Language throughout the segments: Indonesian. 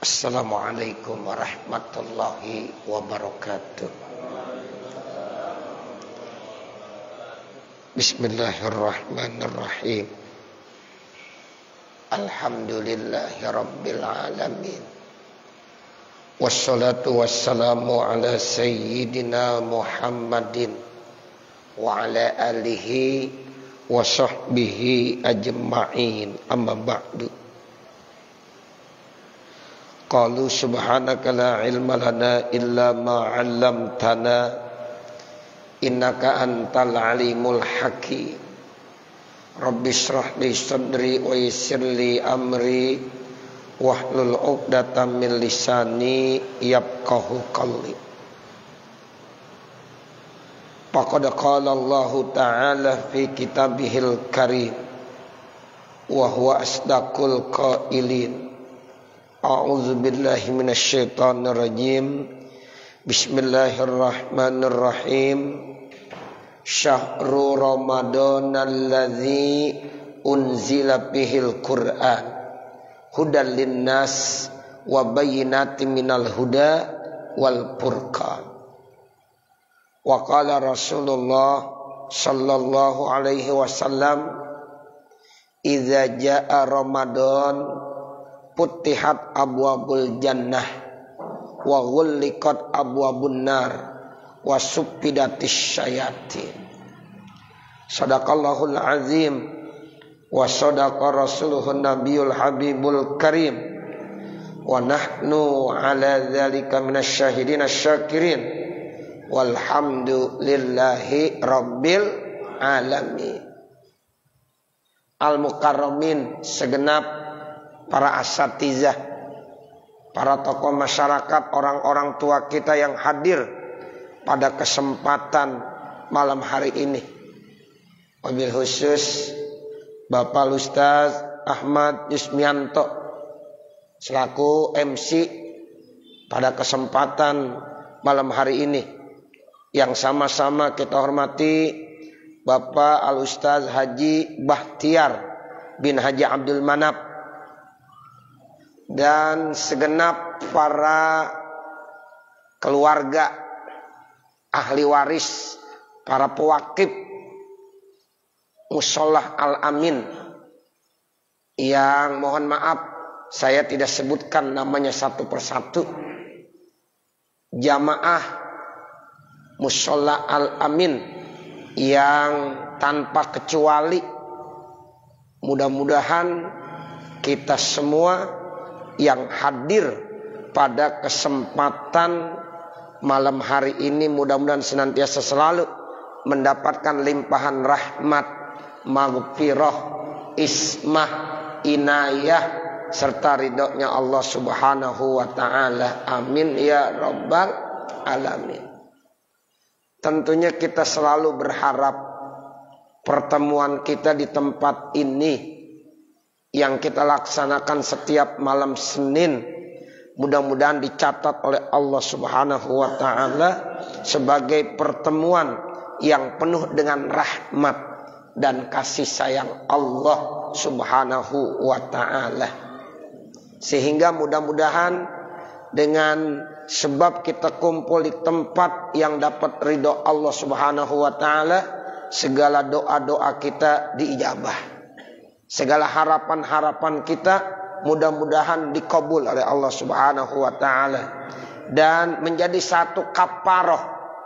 Assalamualaikum warahmatullahi wabarakatuh. Bismillahirrahmanirrahim. Alhamdulillahi rabbil alamin. Wassalatu wassalamu ala sayyidina Muhammadin wa ala alihi wa sahbihi ajma'in. Amma ba'du. Qalu subhanaka la ilma lana illa ma 'allamtana innaka antal alimul hakim. Rabbi shrah li sadri wa yassir li amri wahlul 'uqdatam min lisani yafqahu qawli. Faqad qala Allah ta'ala fi kitabihil karim wa huwa asdaqul qailin. A'udzu billahi minasy syaithanir rajim. Bismillahirrahmanirrahim. Syahrul Ramadan alladzi unzila fihil Qur'an hudal linnas wa bayyinatin minal huda wal furqan. Wa qala Rasulullah sallallahu alaihi wasallam, idza jaa Ramadan putihat abwabul jannah wa ghulliqat abwabun nar wa suppidatis syayatin. Sadaqallahul azim wa sadaqa rasuluhun nabiyul habibul karim wa nahnu ala dzalika minasyahidin asyakirin walhamdulillahi rabbil alamin. Al-mukarramin, segenap para asatizah, para tokoh masyarakat, orang-orang tua kita yang hadir pada kesempatan malam hari ini. Wabil khusus Bapak Ustaz Ahmad Yusmianto selaku MC pada kesempatan malam hari ini, yang sama-sama kita hormati Bapak Al Ustaz Haji Bahtiar bin Haji Abdul Manap dan segenap para keluarga, ahli waris, para pewakif Musholah Al-Amin, yang mohon maaf saya tidak sebutkan namanya satu persatu. Jamaah Musholah Al-Amin yang tanpa kecuali, mudah-mudahan kita semua yang hadir pada kesempatan malam hari ini mudah-mudahan senantiasa selalu mendapatkan limpahan rahmat, maghfirah, ismah, inayah serta ridhonya Allah Subhanahu wa taala. Amin ya rabbal alamin. Tentunya kita selalu berharap pertemuan kita di tempat ini yang kita laksanakan setiap malam Senin mudah-mudahan dicatat oleh Allah Subhanahu wa taala sebagai pertemuan yang penuh dengan rahmat dan kasih sayang Allah Subhanahu wa taala. Sehingga mudah-mudahan dengan sebab kita kumpul di tempat yang dapat ridho Allah Subhanahu wa taala, segala doa-doa kita diijabah. Segala harapan-harapan kita mudah-mudahan dikabul oleh Allah Subhanahu wa taala dan menjadi satu kafaroh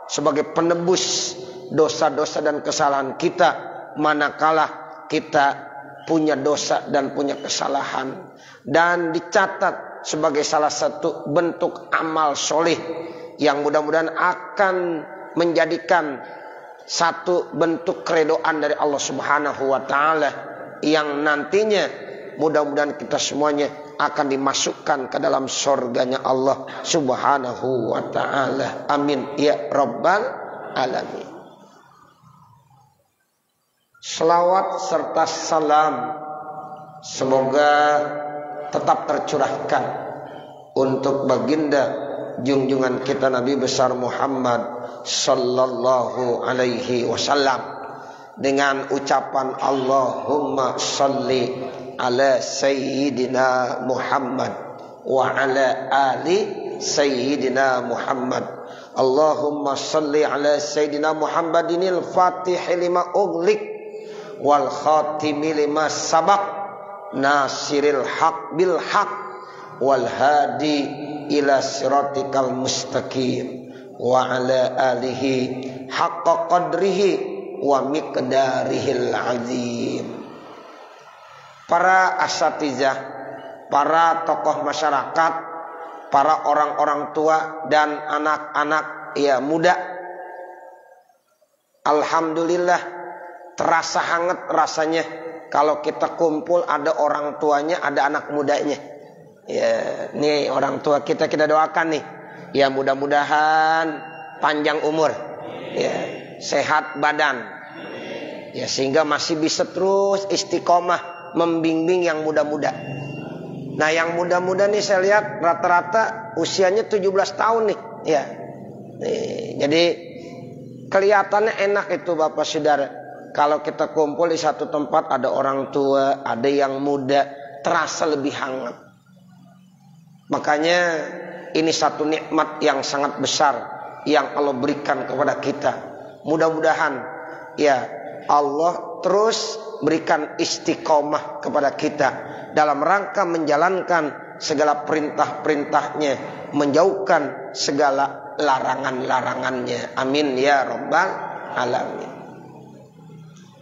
sebagai penebus dosa-dosa dan kesalahan kita manakala kita punya dosa dan punya kesalahan, dan dicatat sebagai salah satu bentuk amal soleh yang mudah-mudahan akan menjadikan satu bentuk keredoan dari Allah Subhanahu wa taala yang nantinya mudah-mudahan kita semuanya akan dimasukkan ke dalam surganya Allah Subhanahu wa ta'ala. Amin ya rabbal alamin. Selawat serta salam semoga tetap tercurahkan untuk baginda junjungan kita Nabi besar Muhammad sallallahu alaihi wasallam dengan ucapan Allahumma sholli ala sayyidina Muhammad wa ala ali sayyidina Muhammad. Allahumma salli ala sayyidina Muhammadinil fatihil lima ughliq wal khatimi lima sabaq nasiril haq bil haq wal hadi ila siratikal mustaqim wa ala alihi haqqa qadrihi wa miqdarihil azim. Para asatizah, para tokoh masyarakat, para orang-orang tua dan anak-anak ya muda, alhamdulillah terasa hangat rasanya kalau kita kumpul ada orang tuanya, ada anak mudanya. Ya, nih orang tua kita doakan nih. Ya mudah-mudahan panjang umur. Ya, sehat badan. Ya sehingga masih bisa terus istiqomah membimbing yang muda-muda. Nah, yang muda-muda nih saya lihat rata-rata usianya 17 tahun nih. Ya. Nih, jadi kelihatannya enak itu Bapak Saudara. Kalau kita kumpul di satu tempat ada orang tua, ada yang muda, terasa lebih hangat. Makanya ini satu nikmat yang sangat besar yang Allah berikan kepada kita. Mudah-mudahan ya Allah terus berikan istiqomah kepada kita dalam rangka menjalankan segala perintah-perintahnya, menjauhkan segala larangan-larangannya. Amin ya rabbal alamin.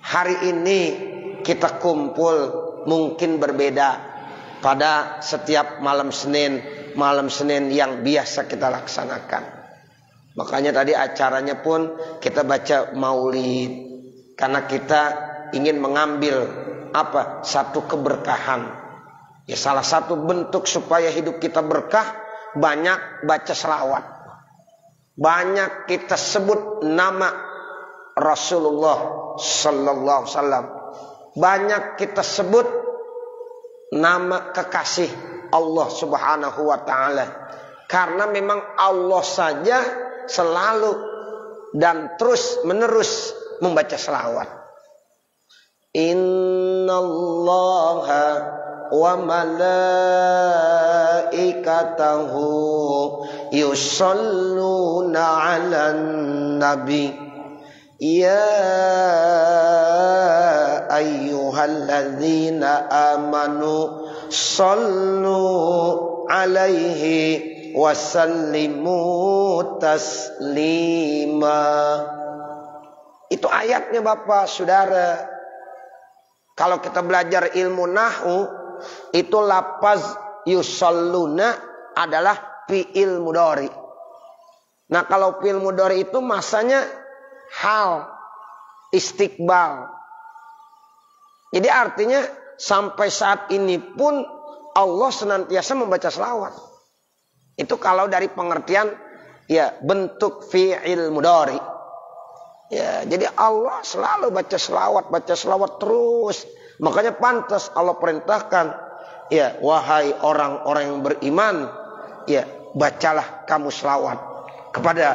Hari ini kita kumpul mungkin berbeda pada setiap malam Senin yang biasa kita laksanakan. Makanya tadi acaranya pun kita baca maulid karena kita ingin mengambil satu keberkahan. Ya salah satu bentuk supaya hidup kita berkah, banyak baca selawat. Banyak kita sebut nama Rasulullah sallallahu alaihi wasallam. Banyak kita sebut nama kekasih Allah Subhanahu wa taala. Karena memang Allah saja selalu dan terus menerus membaca selawat. Innallaha wa malaikatahu yusholluna 'alan nabi ya ayyuhalladzina amanu shallu 'alaihi wasallimu taslima. Itu ayatnya Bapak Saudara. Kalau kita belajar ilmu nahwu, itu lafaz yusalluna adalah fi'il mudhari. Nah, kalau fi'il mudhari itu masanya hal, istiqbal. Jadi artinya sampai saat ini pun Allah senantiasa membaca selawat. Itu kalau dari pengertian ya bentuk fi'il mudhari. Ya, jadi Allah selalu baca selawat terus. Makanya pantas Allah perintahkan, ya wahai orang-orang yang beriman, ya bacalah kamu selawat kepada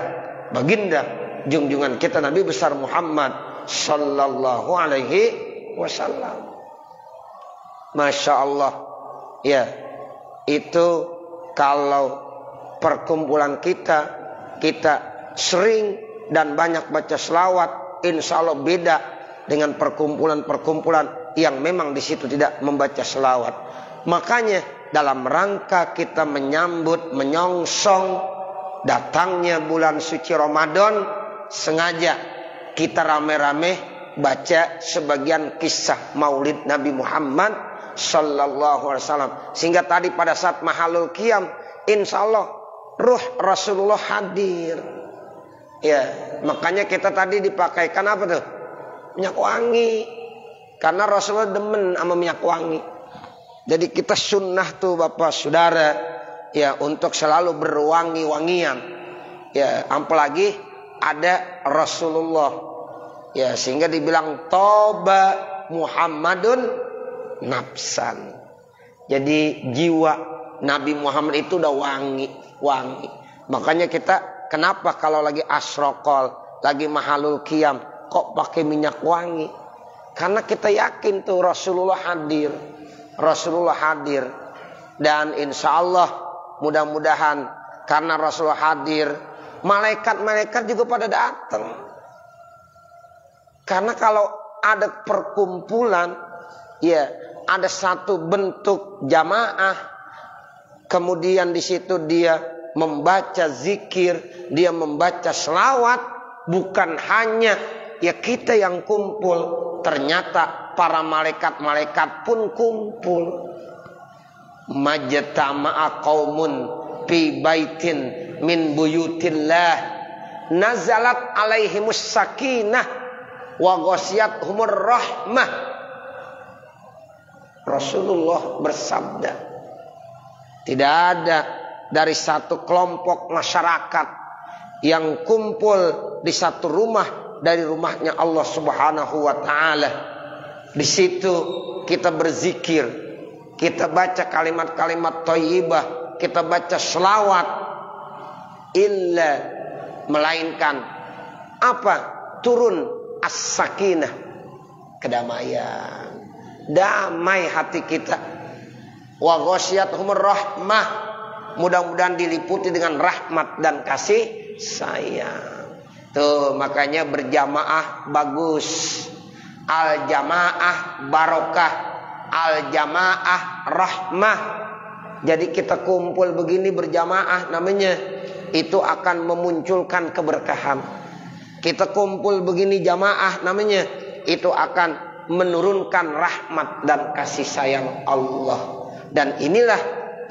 baginda junjungan kita Nabi besar Muhammad sallallahu alaihi wasallam. Masya Allah, ya itu kalau perkumpulan kita sering dan banyak baca selawat, insya Allah beda dengan perkumpulan-perkumpulan yang memang di situ tidak membaca selawat. Makanya dalam rangka kita menyambut, menyongsong datangnya bulan suci Ramadan, sengaja kita rame-rame baca sebagian kisah maulid Nabi Muhammad sallallahu alaihi wasallam. Sehingga tadi pada saat mahalul qiyam, insya Allah ruh Rasulullah hadir. Ya, makanya kita tadi dipakaikan apa tuh? Minyak wangi. Karena Rasulullah demen sama minyak wangi. Jadi kita sunnah tuh Bapak Saudara, ya untuk selalu berwangi-wangian. Ya, apalagi ada Rasulullah. Ya, sehingga dibilang toba Muhammadun nafsan. Jadi jiwa Nabi Muhammad itu udah wangi. Makanya kita kenapa kalau lagi asrokol, lagi mahalul qiyam, kok pakai minyak wangi? Karena kita yakin tuh Rasulullah hadir. Dan insya Allah mudah-mudahan karena Rasulullah hadir, malaikat-malaikat juga pada datang. Karena kalau ada perkumpulan, ya ada satu bentuk jamaah, kemudian di situ dia membaca zikir, dia membaca selawat, bukan hanya ya kita yang kumpul, ternyata para malaikat-malaikat pun kumpul. Majtama'a qaumun fi baitin min buyutillah nazalat alaihimus sakinah wa ghasyiyatuhumur rahmah. Rasulullah bersabda, tidak ada dari satu kelompok masyarakat yang kumpul di satu rumah dari rumahnya Allah Subhanahu wa taala. Di situ kita berzikir, kita baca kalimat-kalimat thayyibah, kita baca selawat, illa melainkan apa? Turun as-sakinah, kedamaian, damai hati kita. Wa ghasyiyatuhumur rahmah, mudah-mudahan diliputi dengan rahmat dan kasih sayang. Tuh makanya berjamaah bagus. Al jamaah barokah, al jamaah rahmah. Jadi kita kumpul begini berjamaah namanya, itu akan memunculkan keberkahan. Kita kumpul begini jamaah namanya, itu akan menurunkan rahmat dan kasih sayang Allah. Dan inilah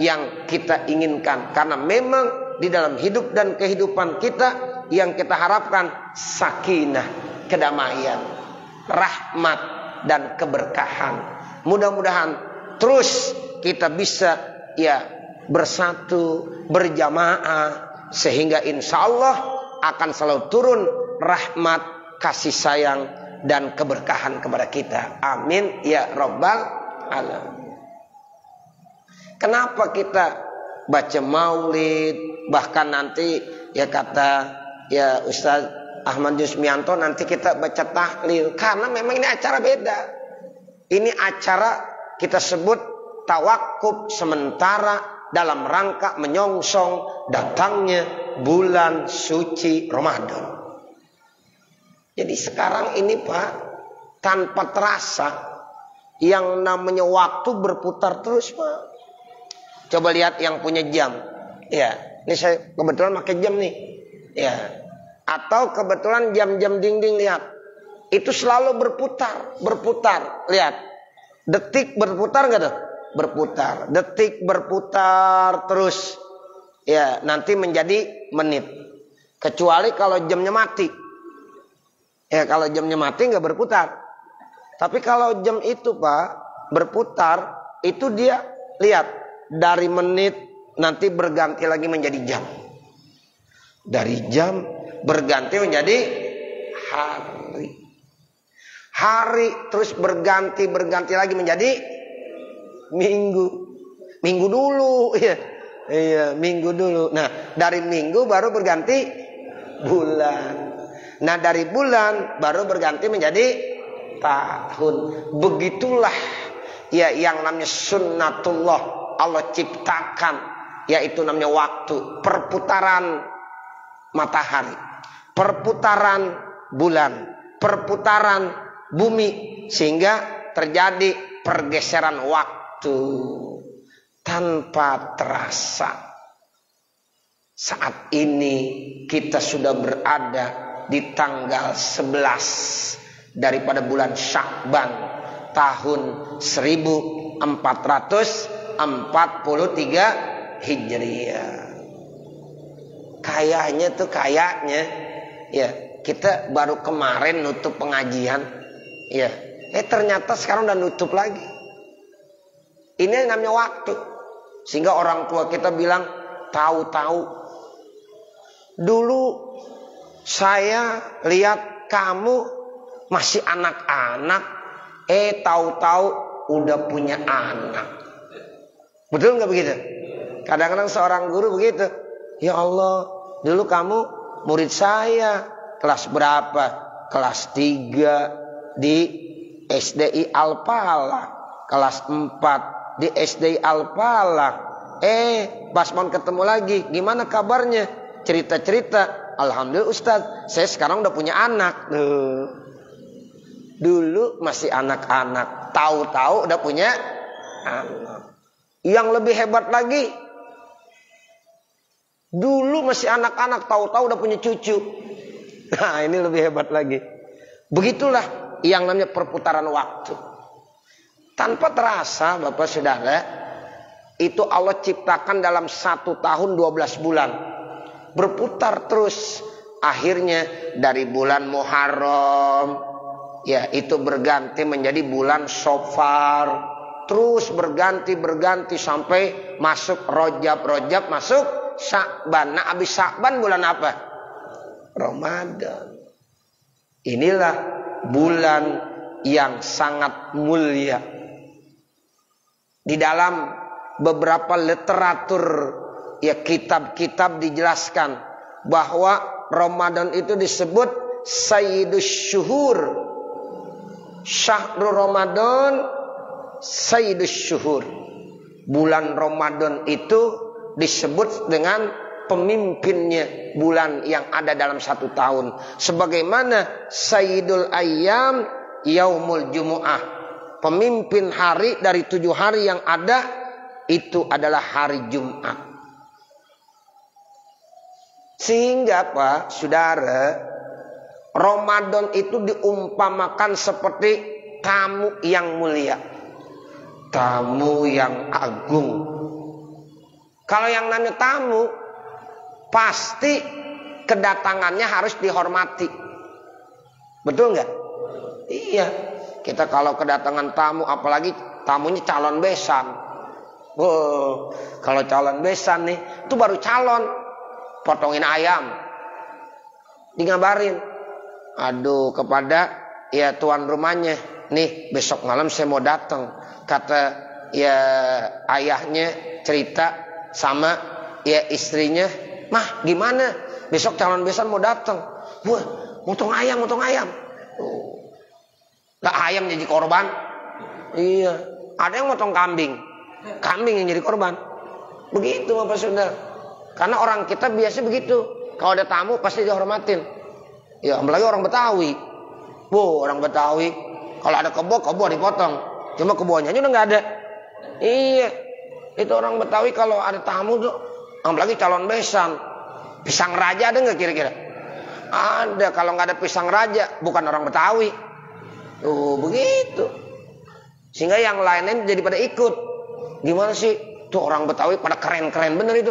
yang kita inginkan, karena memang di dalam hidup dan kehidupan kita yang kita harapkan sakinah, kedamaian, rahmat dan keberkahan. Mudah-mudahan terus kita bisa ya bersatu, berjamaah, sehingga insya Allah akan selalu turun rahmat, kasih sayang dan keberkahan kepada kita. Amin ya rabbal alamin. Kenapa kita baca maulid, bahkan nanti ya kata ya Ustaz Ahmad Yusmianto nanti kita baca tahlil, karena memang ini acara beda. Ini acara kita sebut tawakuf sementara dalam rangka menyongsong datangnya bulan suci Ramadan. Jadi sekarang ini Pak, tanpa terasa yang namanya waktu berputar terus Pak. Coba lihat yang punya jam. Ya, ini saya kebetulan pakai jam nih. Ya. Atau kebetulan jam-jam dinding, lihat. Itu selalu berputar. Lihat. Detik berputar enggak tuh? Berputar. Detik berputar terus. Ya, nanti menjadi menit. Kecuali kalau jamnya mati. Ya, kalau jamnya mati enggak berputar. Tapi kalau jam itu Pak berputar, itu dia lihat dari menit nanti berganti lagi menjadi jam. Dari jam berganti menjadi hari. Hari terus berganti lagi menjadi minggu. Minggu dulu ya. Iya, minggu dulu. Nah, dari minggu baru berganti bulan. Nah, dari bulan baru berganti menjadi tahun. Begitulah ya yang namanya sunnatullah Allah ciptakan, yaitu namanya waktu, perputaran matahari, perputaran bulan, perputaran bumi, sehingga terjadi pergeseran waktu tanpa terasa. Saat ini kita sudah berada di tanggal 11 daripada bulan Sya'ban tahun 1443 Hijriah. Kayaknya ya kita baru kemarin nutup pengajian ya. Ternyata sekarang udah nutup lagi. Ini namanya waktu. Sehingga orang tua kita bilang tahu-tahu. Dulu saya lihat kamu masih anak-anak, tahu-tahu udah punya anak. Betul nggak begitu? Kadang-kadang seorang guru begitu. Ya Allah, dulu kamu murid saya kelas berapa? Kelas 3 di SDI Al-Falah, kelas 4 di SDI Al-Falah, Pas mau ketemu lagi, gimana kabarnya? Cerita-cerita, alhamdulillah Ustaz, saya sekarang udah punya anak. Dulu masih anak-anak, tahu-tahu udah punya anak. Yang lebih hebat lagi, dulu masih anak-anak, tahu-tahu udah punya cucu. Nah, ini lebih hebat lagi. Begitulah yang namanya perputaran waktu. Tanpa terasa, Bapak Saudara, itu Allah ciptakan dalam 1 tahun 12 bulan. Berputar terus. Akhirnya dari bulan Muharram, ya itu berganti menjadi bulan Shofar. Terus berganti sampai masuk Rajab masuk Sya'ban. Nah, habis Sya'ban bulan apa? Ramadan. Inilah bulan yang sangat mulia. Di dalam beberapa literatur, ya kitab-kitab dijelaskan bahwa Ramadan itu disebut Sayyidus Syuhur. Syahrul Ramadan Sayyidus Syuhur. Bulan Ramadan itu disebut dengan pemimpinnya bulan yang ada dalam 1 tahun. Sebagaimana Sayyidul Ayyam Yaumul Jumu'ah. Pemimpin hari dari 7 hari yang ada itu adalah hari Jumat. Sehingga Pak, Saudara, Ramadan itu diumpamakan seperti tamu yang mulia. Tamu yang agung. Kalau yang namanya tamu, pasti kedatangannya harus dihormati. Betul nggak? Iya. Kita kalau kedatangan tamu, apalagi tamunya calon besan. Kalau calon besan nih, itu baru calon. Potongin ayam. Dingabarin. Aduh, kepada ya tuan rumahnya. Nih, besok malam saya mau datang. Kata ya ayahnya cerita sama ya istrinya. Mah, gimana? Besok calon besan mau datang. Wah, motong ayam. Lah ayam jadi korban. Iya. Ada yang motong kambing. Kambing yang jadi korban. Begitu Bapak Saudara. Karena orang kita biasa begitu. Kalau ada tamu pasti dihormatin. Ya, apalagi orang Betawi. Orang Betawi kalau ada kebo dipotong. Cuma kebunnya udah nggak ada. Iya. Itu orang Betawi kalau ada tamu tuh, apalagi calon besan. Pisang raja ada nggak kira-kira? Ada. Kalau nggak ada pisang raja, bukan orang Betawi. Begitu. Sehingga yang lainnya jadi pada ikut. Gimana sih? Tuh orang Betawi pada keren-keren bener itu.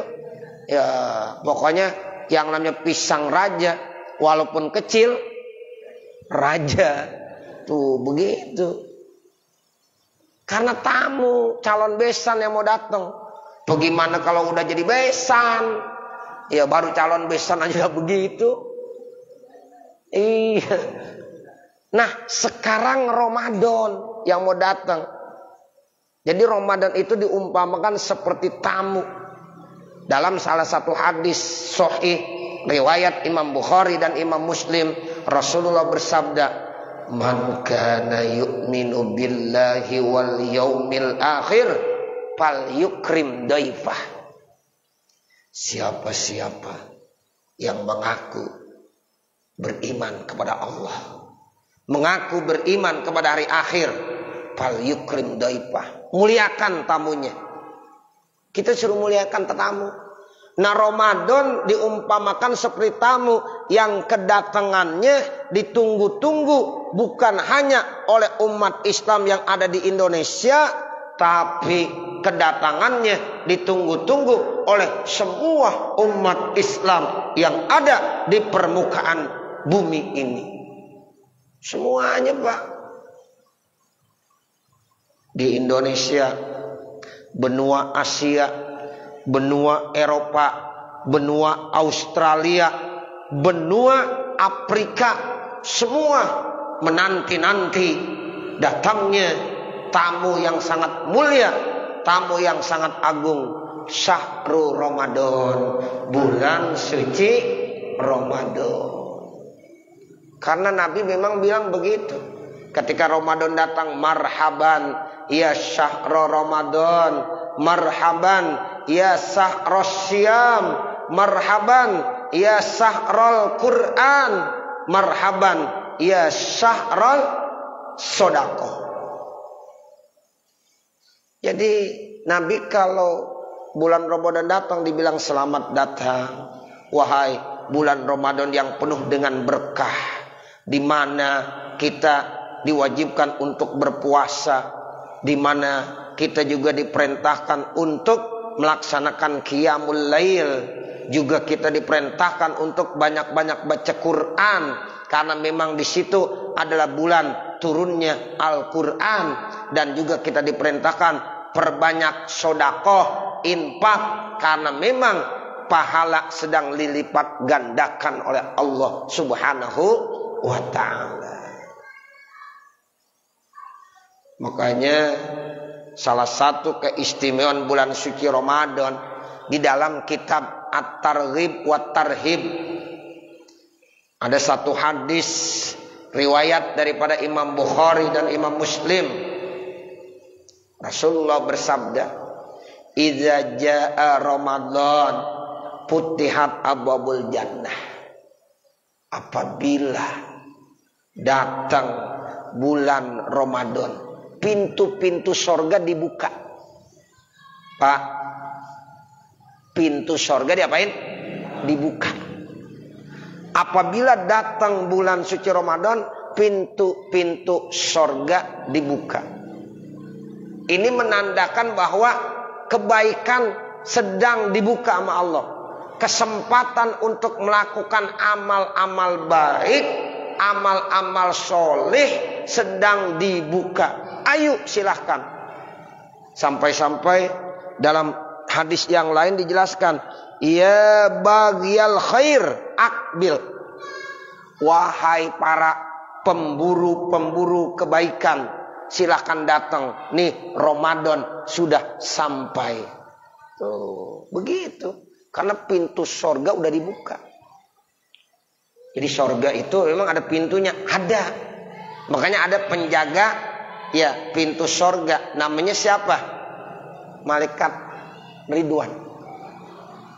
Ya, pokoknya yang namanya pisang raja, walaupun kecil, raja. Tuh begitu. Karena tamu, calon besan yang mau datang. Bagaimana kalau udah jadi besan? Ya baru calon besan aja begitu. Iya. Nah, sekarang Ramadan yang mau datang. Jadi Ramadan itu diumpamakan seperti tamu. Dalam salah satu hadis sahih riwayat Imam Bukhari dan Imam Muslim, Rasulullah bersabda, "Man kana yu'minu billahi wal yaumil akhir falyukrim daifah." Siapa-siapa yang mengaku beriman kepada Allah, mengaku beriman kepada hari akhir, falyukrim daifah, muliakan tamunya. Kita suruh muliakan tamu. Nah, Ramadan diumpamakan seperti tamu yang kedatangannya ditunggu-tunggu bukan hanya oleh umat Islam yang ada di Indonesia, tapi kedatangannya ditunggu-tunggu oleh semua umat Islam yang ada di permukaan bumi ini. Semuanya, Pak. Di Indonesia, benua Asia, benua Eropa, benua Australia, benua Afrika, semua menanti-nanti datangnya tamu yang sangat mulia, tamu yang sangat agung, Syahrul Ramadan, bulan suci Ramadan. Karena Nabi memang bilang begitu. Ketika Ramadan datang, marhaban ya Syahrul Ramadan, marhaban ya sahros syam, marhaban ya sahrul Quran, marhaban ya syahrul sodaqah. Jadi Nabi kalau bulan Ramadan datang dibilang selamat datang, wahai bulan Ramadan yang penuh dengan berkah, di mana kita diwajibkan untuk berpuasa, di mana kita juga diperintahkan untuk melaksanakan qiyamul lail, juga kita diperintahkan untuk banyak-banyak baca Quran, karena memang di situ adalah bulan turunnya Al-Quran. Dan juga kita diperintahkan perbanyak sedekah, infak, karena memang pahala sedang dilipat gandakan oleh Allah Subhanahu wa ta'ala. Makanya salah satu keistimewaan bulan suci Ramadan, di dalam kitab At-Targhib wa Tarhib ada satu hadis riwayat daripada Imam Bukhari dan Imam Muslim. Rasulullah bersabda, "Idza jaa Ramadan futihat abwabul jannah." Apabila datang bulan Ramadan, pintu-pintu sorga dibuka. Pak, pintu sorga diapain? Dibuka. Apabila datang bulan suci Ramadan, pintu-pintu sorga dibuka. Ini menandakan bahwa kebaikan sedang dibuka sama Allah. Kesempatan untuk melakukan amal-amal baik, amal-amal soleh sedang dibuka. Ayo silahkan. Sampai-sampai dalam hadis yang lain dijelaskan, ya baghiyal khair akbil. Wahai para pemburu-pemburu kebaikan, silahkan datang. Nih Ramadan sudah sampai. Tuh, begitu. Karena pintu sorga udah dibuka. Jadi sorga itu memang ada pintunya, ada. Makanya ada penjaga ya pintu sorga. Namanya siapa? Malaikat Ridwan.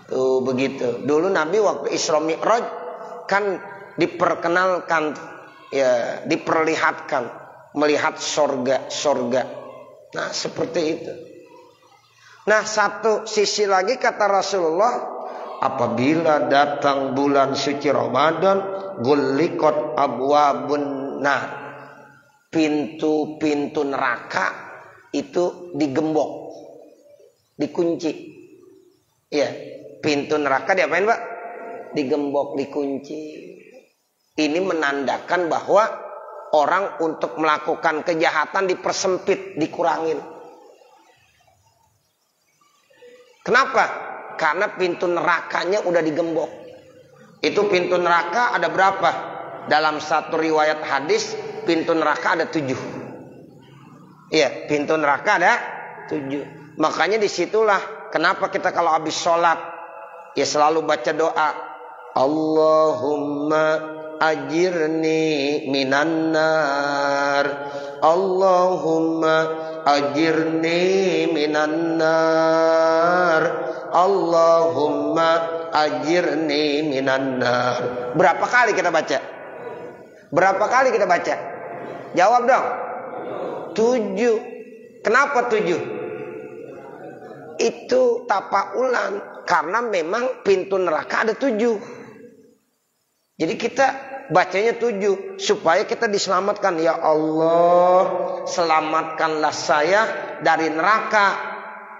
Tuh begitu. Dulu Nabi waktu Isra Mi'raj kan diperkenalkan, ya diperlihatkan, melihat sorga. Nah seperti itu. Nah satu sisi lagi kata Rasulullah, apabila datang bulan suci Ramadan, gulliqat abwabun nar, pintu-pintu neraka itu digembok, dikunci. Ya, pintu neraka diapain Pak? Digembok, dikunci. Ini menandakan bahwa orang untuk melakukan kejahatan dipersempit, dikurangin. Kenapa? Karena pintu nerakanya udah digembok. Itu pintu neraka ada berapa? Dalam satu riwayat hadis, pintu neraka ada 7. Iya, pintu neraka ada 7. Makanya disitulah kenapa kita kalau habis sholat, ya selalu baca doa, Allahumma ajirni minan nar, Allahumma ajirni minan nar, Allahumma ajirni minan nar. Berapa kali kita baca? Berapa kali kita baca? Jawab dong. 7. Kenapa 7? Itu tapaulan, karena memang pintu neraka ada 7. Jadi kita bacanya 7 supaya kita diselamatkan. Ya Allah, selamatkanlah saya dari neraka.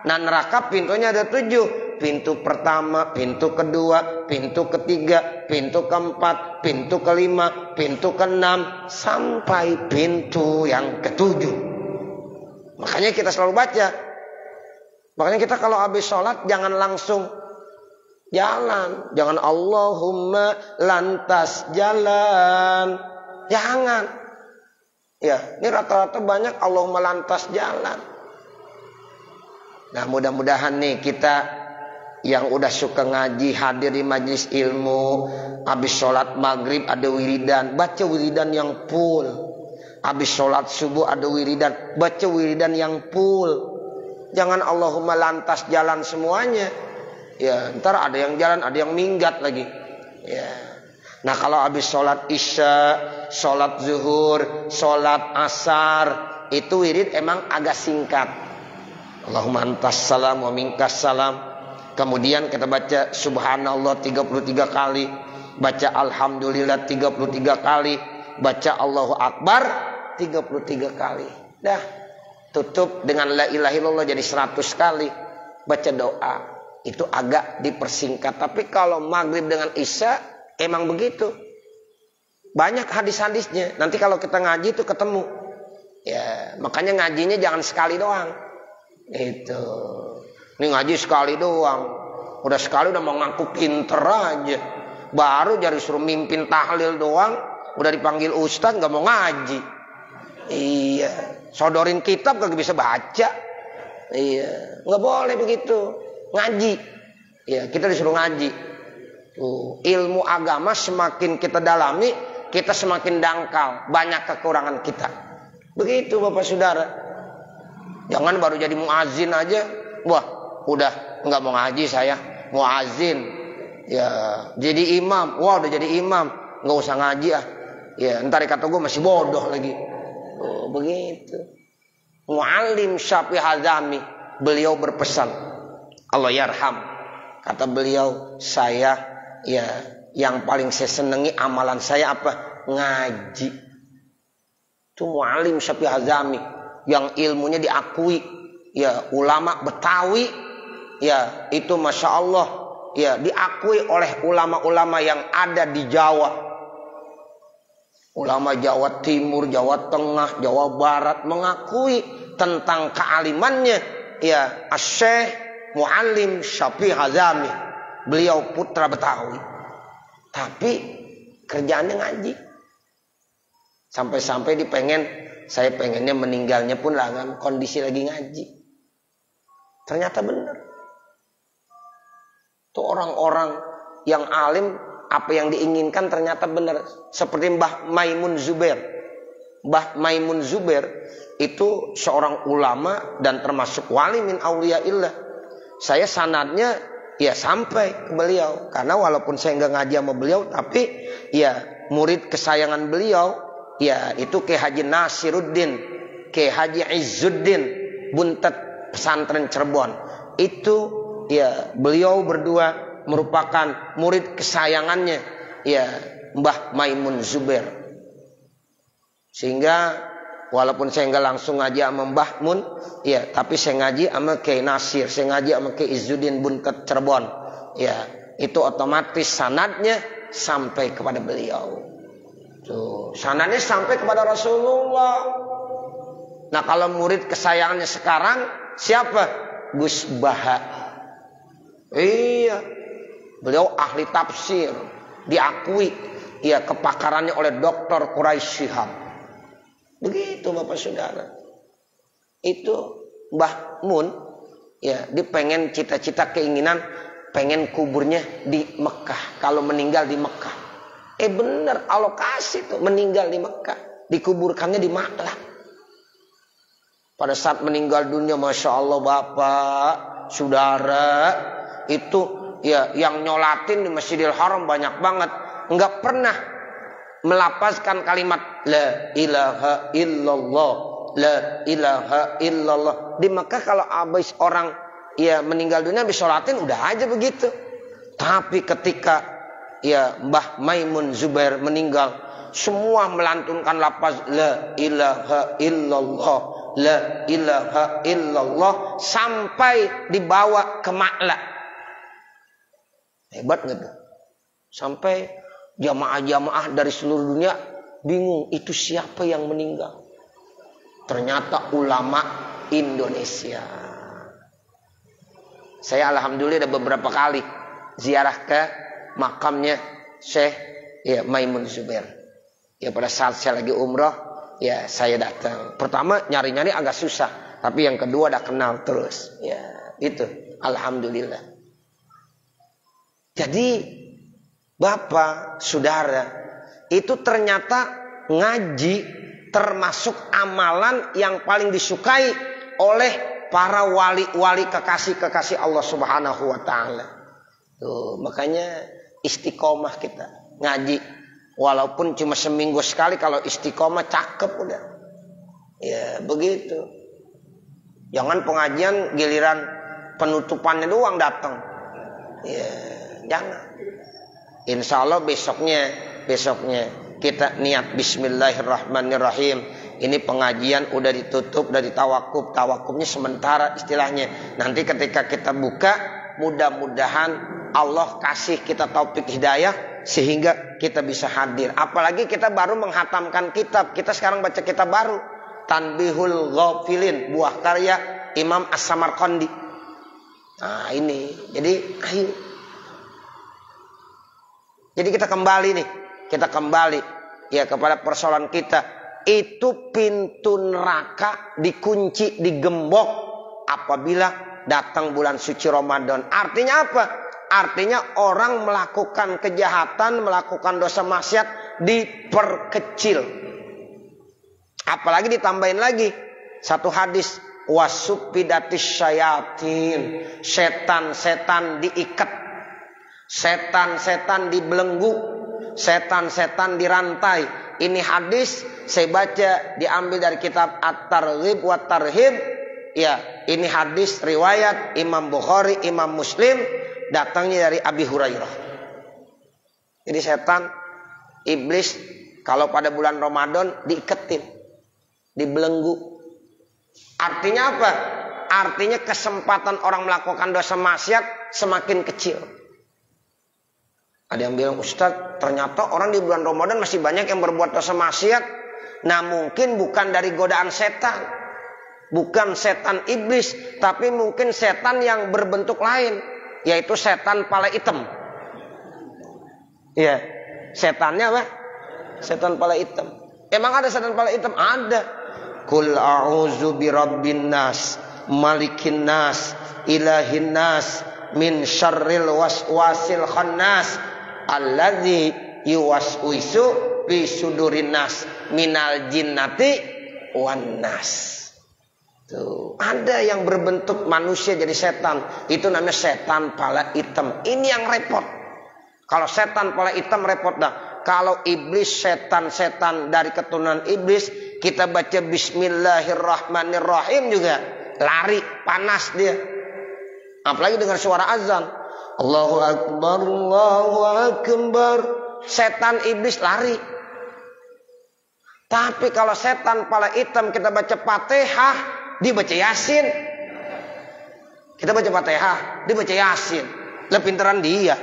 Nah neraka pintunya ada 7. Pintu pertama, pintu kedua, pintu ketiga, pintu keempat, pintu kelima, pintu keenam, sampai pintu yang ke-7. Makanya kita selalu baca. Makanya kita kalau habis sholat jangan langsung jalan. Jangan Allahumma lantas jalan. Jangan. Ya, ini rata-rata banyak Allahumma lantas jalan. Nah mudah-mudahan nih kita yang udah suka ngaji, hadir di majelis ilmu, habis sholat maghrib ada wiridan, baca wiridan yang full. Habis sholat subuh ada wiridan, baca wiridan yang full. Jangan Allahumma lantas jalan semuanya. Ya, ntar ada yang jalan, ada yang minggat lagi. Ya. Nah, kalau habis sholat isya, sholat zuhur, sholat asar, itu wirid emang agak singkat. Allahumma antas salam wa minkas salam. Kemudian kita baca subhanallah 33 kali, baca alhamdulillah 33 kali, baca Allahu Akbar 33 kali. Dah, tutup dengan la ilaha illallah jadi 100 kali. Baca doa. Itu agak dipersingkat. Tapi kalau maghrib dengan isya emang begitu. Banyak hadis-hadisnya. Nanti kalau kita ngaji itu ketemu. Ya, makanya ngajinya jangan sekali doang. Itu. Ini ngaji sekali doang. Udah sekali udah mau ngaku pinter aja. Baru jadi suruh mimpin tahlil doang, udah dipanggil ustaz nggak mau ngaji. Iya, sodorin kitab kagak bisa baca. Iya, nggak boleh begitu. Ngaji. Ya, kita disuruh ngaji. Tuh, ilmu agama semakin kita dalami, kita semakin dangkal, banyak kekurangan kita. Begitu Bapak Saudara. Jangan baru jadi muazin aja, wah, udah nggak mau ngaji saya, muazin. Ya, jadi imam, wah udah jadi imam, nggak usah ngaji ah. Ya, ntar kata gue masih bodoh lagi. Oh, begitu. Muallim Syafi'i Hazami, beliau berpesan, Allah yarham, kata beliau, saya ya yang paling saya senangi amalan saya apa? Ngaji. Itu muallim Syafi'i Hazami yang ilmunya diakui, ya ulama Betawi, ya itu masya Allah, ya diakui oleh ulama-ulama yang ada di Jawa, ulama Jawa Timur, Jawa Tengah, Jawa Barat mengakui tentang kealimannya, ya Asy-Syaikh Muallim Syafi'i Hazami, beliau putra Betawi, tapi kerjaannya ngaji. Sampai-sampai saya pengennya meninggalnya pun dalam kondisi lagi ngaji. Ternyata benar. Itu orang-orang yang alim, apa yang diinginkan ternyata benar. Seperti Mbah Maimun Zubair. Mbah Maimun Zubair itu seorang ulama dan termasuk wali min auliyaillah. Saya sanadnya ya sampai ke beliau. Karena walaupun saya nggak ngaji sama beliau, tapi ya murid kesayangan beliau, ya itu Kiai Haji Nasiruddin, Kiai Haji Izzuddin Buntet pesantren Cirebon. Itu ya beliau berdua merupakan murid kesayangannya, ya Mbah Maimun Zubair. Sehingga walaupun saya nggak langsung ngaji sama Mbah Mun, ya tapi saya ngaji sama Kiai Nasir, saya ngaji sama Kiai Izzuddin Buntet Cirebon. Ya, itu otomatis sanadnya sampai kepada beliau. Tuh, sanadnya sampai kepada Rasulullah. Nah, kalau murid kesayangannya sekarang siapa? Gus Baha. Iya. Beliau ahli tafsir, diakui ya kepakarannya oleh Dr. Quraisy Shihab. Begitu Bapak Saudara. Itu Mbah Mun ya, dia pengen cita-cita keinginan pengen kuburnya di Mekah. Kalau meninggal di Mekah. Bener alokasi tuh, meninggal di Mekah, dikuburkannya di Makkah. Pada saat meninggal dunia, masya Allah Bapak Saudara, itu ya yang nyolatin di Masjidil Haram banyak banget, nggak pernah melapazkan kalimat la ilaha illallah, la ilaha illallah. Di Mekah kalau habis orang ya meninggal dunia habis sholatin udah aja begitu. Tapi ketika ya Mbah Maimun Zubair meninggal, semua melantunkan lafaz la ilaha illallah, la ilaha illallah sampai dibawa ke Ma'la. Hebat nggak tuh? Sampai jamaah-jamaah dari seluruh dunia bingung itu siapa yang meninggal. Ternyata ulama Indonesia. Saya alhamdulillah ada beberapa kali ziarah ke makamnya Syekh ya Maimun Zubair. Ya pada saat saya lagi umroh ya saya datang. Pertama nyari-nyari agak susah, tapi yang kedua udah kenal terus. Ya itu alhamdulillah. Jadi Bapak, Saudara, itu ternyata ngaji termasuk amalan yang paling disukai oleh para wali-wali kekasih-kekasih Allah Subhanahu wa taala. Tuh, makanya istiqomah kita ngaji. Walaupun cuma seminggu sekali, kalau istiqomah cakep udah. Ya, begitu. Jangan pengajian giliran penutupannya doang datang. Ya, jangan. Insya Allah besoknya kita niat Bismillahirrahmanirrahim. Ini pengajian udah ditutup, udah ditawakuf. Tawakufnya sementara istilahnya. Nanti ketika kita buka, mudah-mudahan Allah kasih kita taufik hidayah sehingga kita bisa hadir. Apalagi kita baru menghatamkan kitab. Kita sekarang baca kitab baru, Tanbihul Ghafilin, buah karya Imam As-Samarqandi. Nah ini, jadi ayo. Jadi kita kembali ya kepada persoalan kita. Itu pintu neraka dikunci, digembok apabila datang bulan suci Ramadan. Artinya apa? Artinya orang melakukan kejahatan, melakukan dosa maksiat diperkecil. Apalagi ditambahin lagi satu hadis, wasupidatis syayatin, setan-setan diikat, setan-setan dibelenggu, setan-setan dirantai. Ini hadis saya baca diambil dari kitab At-Targhib wa Tarhib. Ya, ini hadis riwayat Imam Bukhari, Imam Muslim, datangnya dari Abi Hurairah. Jadi setan, iblis kalau pada bulan Ramadan diiketin, dibelenggu. Artinya apa? Artinya kesempatan orang melakukan dosa maksiat semakin kecil. Ada yang bilang, Ustaz, ternyata orang di bulan Ramadan masih banyak yang berbuat dosa maksiat. Nah mungkin bukan dari godaan setan, bukan setan iblis, tapi mungkin setan yang berbentuk lain, yaitu setan pala hitam. Ya, setannya apa? Setan pala hitam. Emang ada setan pala hitam? Ada. Qul a'udzu birabbin nas, malikin nas, ilahin nas, min syarril waswasil khannas, alladzi yuwaswisu fi sudurin nas minal jinnati wan nas. Tuh, ada yang berbentuk manusia jadi setan, itu namanya setan pala hitam. Ini yang repot. Kalau setan pala hitam repot dah. Kalau iblis, setan-setan dari keturunan iblis, kita baca Bismillahirrahmanirrahim juga lari, panas dia. Apalagi dengan suara azan, Allahu Akbar, Allahu Akbar, setan iblis lari. Tapi kalau setan pala hitam kita baca Fatihah, dia baca Yasin. Kita baca Fatihah, dia baca Yasin. Lebih pinteran dia.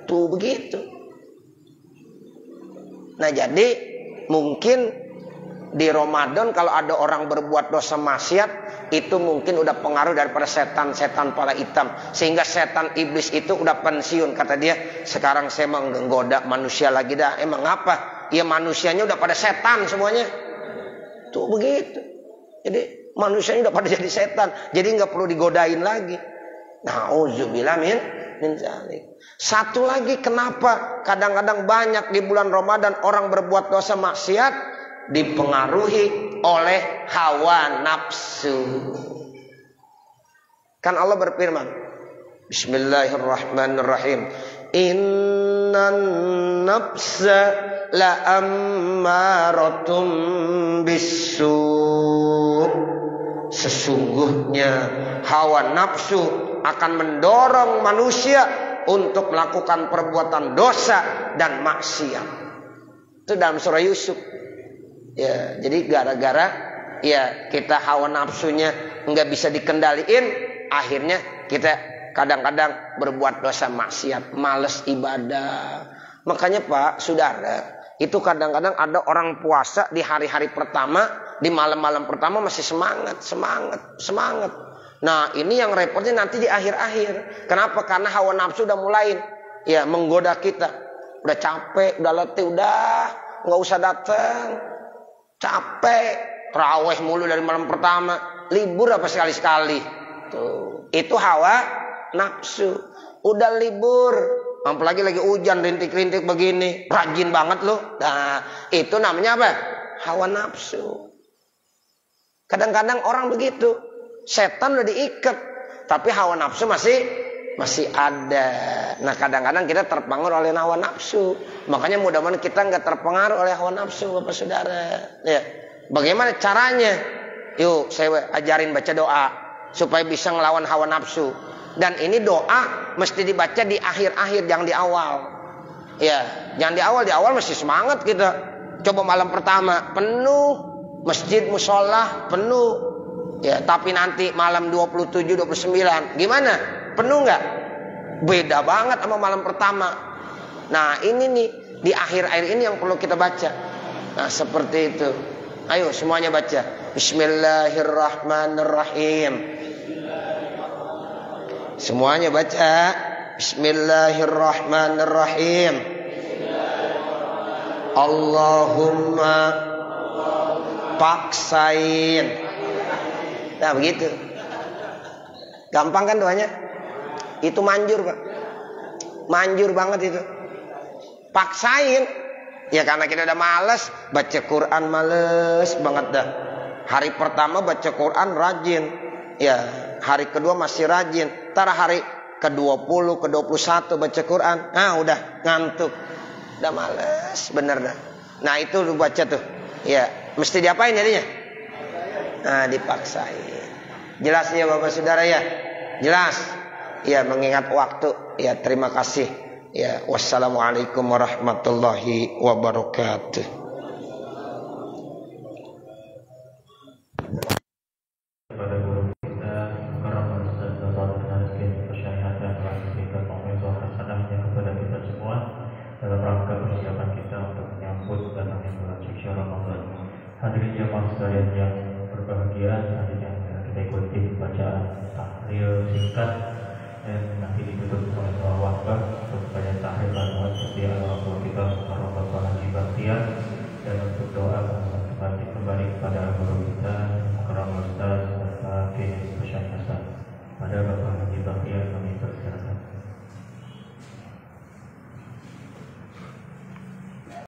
Tuh begitu. Nah jadi mungkin di Ramadan kalau ada orang berbuat dosa maksiat, itu mungkin udah pengaruh daripada setan-setan pala hitam. Sehingga setan iblis itu udah pensiun. Kata dia, sekarang saya menggoda manusia lagi dah. Emang apa? Ya manusianya udah pada setan semuanya. Tuh begitu. Jadi manusianya udah pada jadi setan. Jadi nggak perlu digodain lagi. Nauzubillah min zalik. Satu lagi, kenapa kadang-kadang banyak di bulan Ramadan orang berbuat dosa maksiat? Dipengaruhi oleh hawa nafsu. Kan Allah berfirman, Bismillahirrahmanirrahim, Innan nafsa la ammaratum bisu. Sesungguhnya hawa nafsu akan mendorong manusia untuk melakukan perbuatan dosa dan maksiat. Itu dalam surah Yusuf. Ya, jadi gara-gara ya kita hawa nafsunya nggak bisa dikendaliin, akhirnya kita kadang-kadang berbuat dosa maksiat, males ibadah. Makanya Pak, saudara, itu kadang-kadang ada orang puasa di hari-hari pertama, di malam-malam pertama masih semangat. Nah ini yang repotnya nanti di akhir-akhir. Kenapa? Karena hawa nafsu udah mulai ya menggoda kita. Udah capek, udah letih, udah nggak usah datang. Capek, tarawih mulu dari malam pertama, libur apa sekali-sekali. Tuh, itu hawa nafsu. Udah libur, apalagi lagi hujan rintik-rintik begini, rajin banget loh. Nah, itu namanya apa? Hawa nafsu. Kadang-kadang orang begitu. Setan udah diikat, tapi hawa nafsu masih ada. Nah kadang-kadang kita terpengaruh oleh hawa nafsu. Makanya mudah-mudahan kita nggak terpengaruh oleh hawa nafsu, Bapak Saudara. Ya. Bagaimana caranya? Yuk saya ajarin baca doa supaya bisa ngelawan hawa nafsu. Dan ini doa mesti dibaca di akhir-akhir, jangan di awal. Ya, jangan di awal masih semangat kita. Coba malam pertama penuh, masjid musola penuh. Ya, tapi nanti malam 27, 29 gimana? Penuh nggak? Beda banget sama malam pertama. Nah, ini nih di akhir-akhir ini yang perlu kita baca. Nah, seperti itu. Ayo semuanya baca. Bismillahirrahmanirrahim. Semuanya baca. Bismillahirrahmanirrahim. Allahumma paksain. Nah begitu. Gampang kan doanya? Itu manjur Pak. Manjur banget itu. Paksain. Ya karena kita udah males. Baca Quran males banget dah. Hari pertama baca Quran rajin. Ya hari kedua masih rajin. Ntar hari ke-20, ke-21 baca Quran. Nah udah ngantuk. Udah males. Bener dah. Nah itu lu baca tuh. Ya mesti diapain jadinya? Nah dipaksain. Jelas ya Bapak Saudara ya? Jelas. Ya mengingat waktu. Ya terima kasih. Ya wassalamualaikum warahmatullahi wabarakatuh. Kepada guru kita, karamah dan rezeki kesehatan dan kita pemirsa hasanahnya kepada kita semua dalam rangka persiapan kita untuk menyambut datangnya bulan suci Ramadan. Hadirin jamaah sekalian yang berbahagia, selanjutnya kita ikuti bacaan tahlil singkat dan nanti ditutup oleh